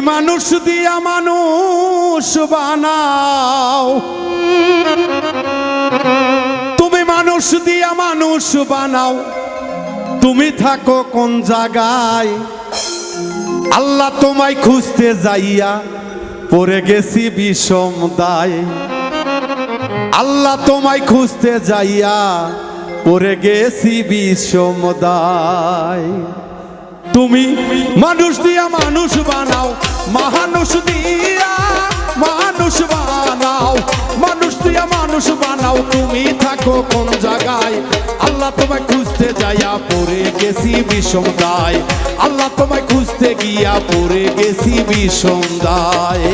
মানুষ দিয়া মানুষ বানাও, তুমি মানুষ দিয়া মানুষ বানাও, তুমি থাকো কোন জায়গায়? আল্লাহ তোমায় খুঁজতে যাইয়া পড়ে গেছি বিষম দায়। আল্লাহ তোমায় খুঁজতে যাইয়া পড়ে গেছি বিষম দায়। তুমি মানুষ দিয়া মানুষ বানাও, মানুষ দিয়া মানুষ বানাও, মানুষ দিয়া মানুষ বানাও, তুমি থাকো কোন জায়গায়? আল্লাহ তোমায় খুঁজতে যাইয়া পড়ে গেছি বিষম দায়। আল্লাহ তোমায় খুঁজতে গিয়া পড়ে গেছি বিষম দায়।